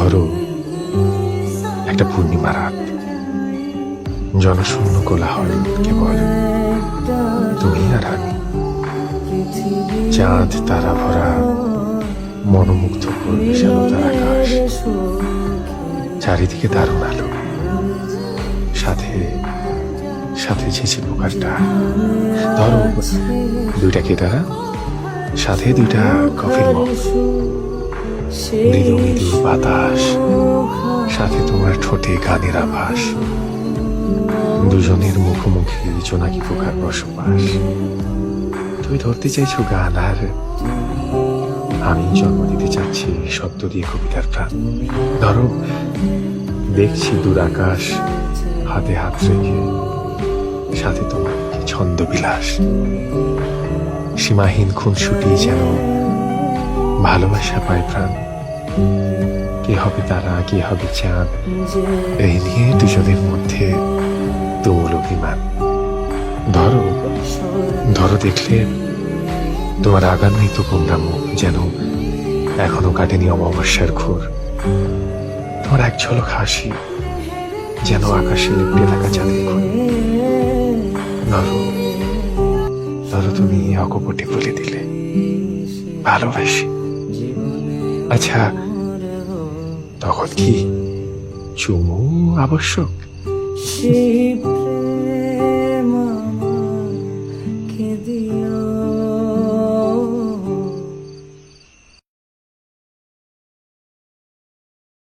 ধরো একটা পূর্ণিমা রাত, জনশূন্য কোলাহল, কেবল তুমি আর আমি, চাঁদ তারা ভরা মনোমুগ্ধ করবে শ্যামতার আকাশ, চারিদিকে দারুণ আলো, সাথে সাথে ঝিঝি পোকার ডাক। ধরো দুইটা কেদারা, সাথে দুইটা কফির মগ, মৃদু মৃদু বাতাস, সাথে তোমার ঠোঁটে গানের আভাস, দুজনের মুখোমুখি জোনাকি পোকার বসবাস। তুমি ধরতে চাইছো গান, আর আমি জন্ম দিতে চাচ্ছি শব্দ দিয়ে কবিতার প্রাণ। ধরো দেখছি দূর আকাশ, হাতে হাত রেখে, সাথে তোমার ছন্দ বিলাস, সীমাহীন খুনসুটি যেন ভালোবাসা পায় প্রাণ। কে হবে তারা, কে হবে চাঁদ, এই নিয়ে দুজনের মধ্যে তুমুল অভিমান। ধরো ধরো দেখলে তোমার আগান্বিত কন্যা মুখ যেন এখনো কাটেনি অমাবস্যার ঘোর। তোমার এক ঝলক হাসি যেন আকাশে লিপটে থাকা চাঁদের ঘোর। ধরো ধরো তুমি অকপটে বলে দিলে ভালোবাসি। আচ্ছা, তখন কি চুমু আবশ্যক?